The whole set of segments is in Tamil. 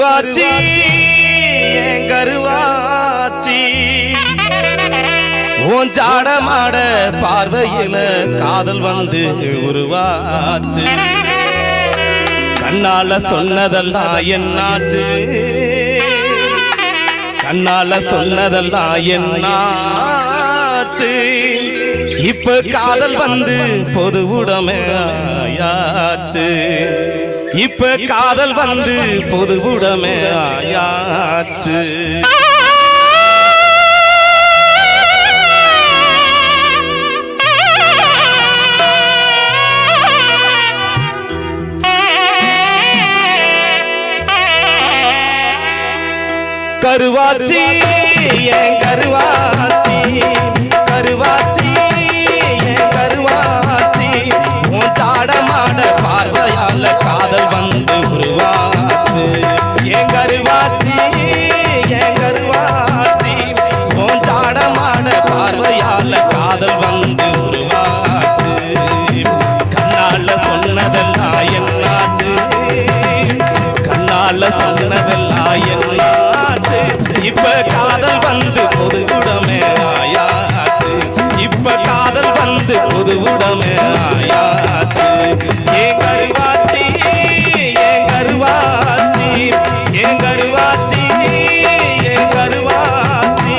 கருவாச்சி கருவாச்சி உன் ஜாடமாட பார்வையில காதல் வந்து உருவாச்சு. கண்ணால சொன்னதெல்லாம் என்னாச்சு, கண்ணால சொன்னதெல்லாம் என்னாச்சு. இப்ப காதல் வந்து பொது உடைமையாச்சு, இப்ப காதல் வந்து பொது உடைமையாச்சு. கருவாச்சி கருவாச்சி கருவாச்சி கருவாச்சி உன் சாடமாட பார்வையால காதல் வந்து உருவாச்சு. என் கருவாச்சி கருவாச்சி உன் சாடமாட பார்வையால காதல் வந்து உருவாச்சு. கண்ணால சொன்னதெல்லாம் என்னாச்சு, கண்ணால சொன்னதெல்லாம் என்னாச்சு. இப்ப காதல் வந்து பொது உடைமையாச்சு, இப்ப காதல் வந்து பொது உடைமையாச்சு. ஏன் கருவாச்சி ஏன் கருவாச்சி ஏன் கருவாச்சி ஏன் கருவாச்சி.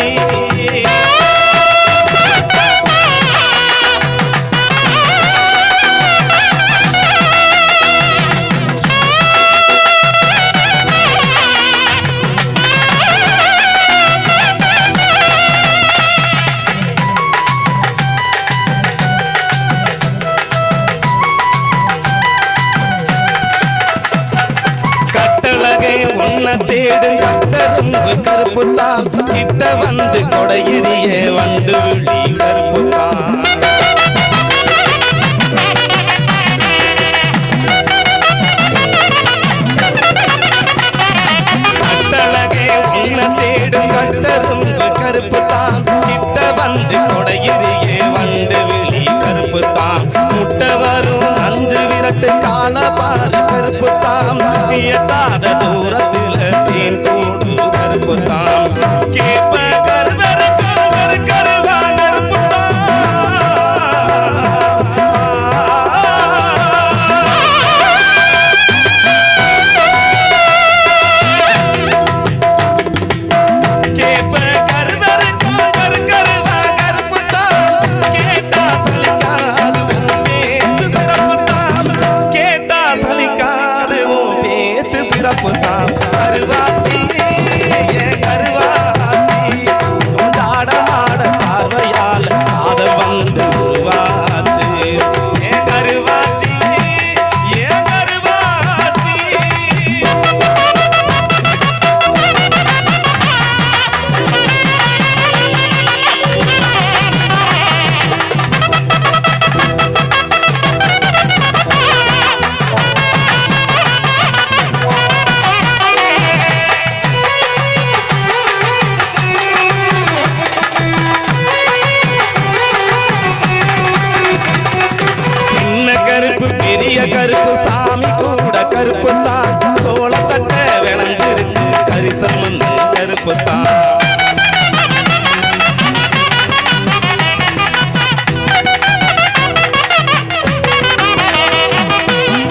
தேடும் கட்டரும்பு கருப்புத்தான், கிட்ட வந்து கொடையிறிய வண்டு விழி கருப்புத்தான். கட்டழகே உன்ன தேடும் கட்டரும்பு கருப்புத்தான், கிட்ட வந்து கொடையிறிய வண்டு விழி கருப்புத்தான். முட்டை வரும் 5 விரட்டு கால பாரு கருப்புத்தான், எட்டாத தூரத்தில் தேன் கூடு கருப்புத்தான். கேப்ப கருதருக்கும் கருவா கருப்புத்தான். கேப்ப கருதருக்கும் கருவா கருப்புத்தான். கேட்டா சலிக்காது உன் பேச்சு சிறப்புத்தான், கேட்டா சலிக்காது உன் பேச்சு சிறப்புத்தான். கருவாச்சி கருவாச்சி உன் தாடமாட பார்வையால் காதல் வந்து உருவாச்சு. ஏன் கருவாச்சி ஏன் கருவாச்சி. பெரிய கருப்பு சாமி கூட கருப்பு தான், சோளத்தட்ட விளைஞ்சிருக்கு கரிசம் வந்து கருப்பு தான்.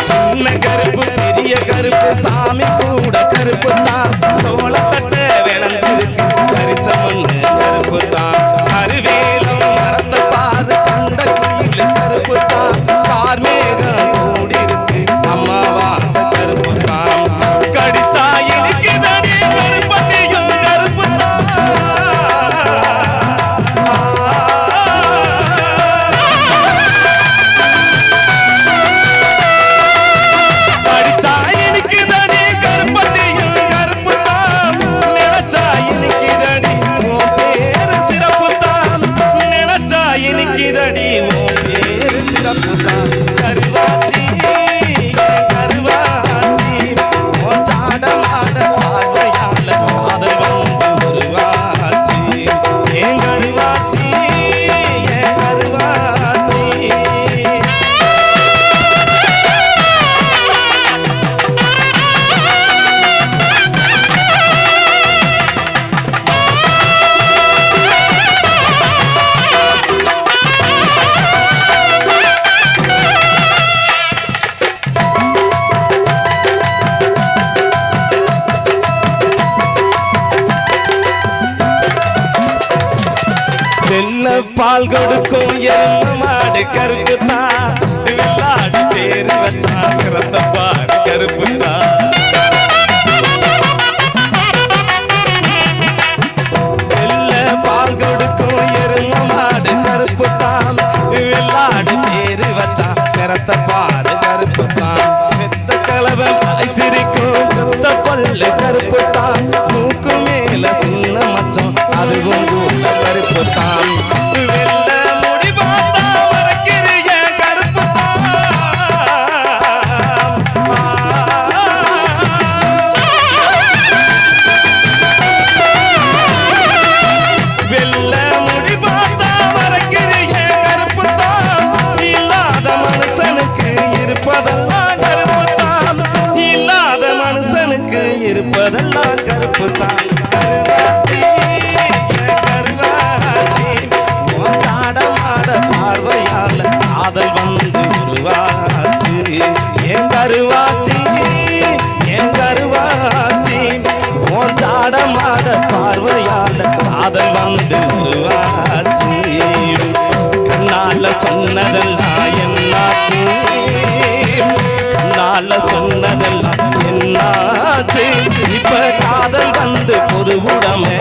சின்ன கருப்பு பெரிய கருப்பு சாமி கூட கருப்பு தான், சோளத்தட்ட விளைஞ்சிருக்கு கரிசம் வந்து கருப்பு தான். கருவேலம் மறந்த பாரு கண்ட குயில் கருப்பு தான், கார்மேகம் கூடிருக்கு அம்மாவாசை கருப்பு தான். கடிச்சா இனிக்குதடி கருப்பட்டியும் கருப்பு தான். பால் கொடுக்கும் எருமை மாடு கருப்பு தான் வெள்ளாடு பேரு வச்சா கருத்த பாடு கருப்பு தான் வெள்ள பால் கொடுக்கும் எருமை மாடு கருப்பு தான் வெள்ளாடு பேரு வச்சா கருத்த பாடு கருப்பு தான் பெத்த கலவன் திரிக்கும் பெத்த பல்லு கருப்பு தான் மூக்கு மேல சின்ன மச்சம் அதுவும் கூட கருப்பு தான் வெள்ள முடி பார்த்தா மறக்கிறிய கருப்பு வெள்ள முடி பார்த்தா மறக்கிறிய கருப்பு தான் இல்லாத மனுஷனுக்கு இருப்பதெல்லாம் கருப்பு தான் இல்லாத மனுஷனுக்கு இருப்பதெல்லாம் கருப்பு தான் பார்வையால் காதல் வந்து உருவாச்சு என் கருவாச்சி என் கருவாச்சி உன் சாடமாட பார்வையால் காதல் வந்து உருவாச்சு கண்ணால சொன்னதெல்லாம் என்னாச்சு கண்ணால சொன்னதெல்லாம் என்னாச்சு இப்ப காதல் வந்து புது உடமை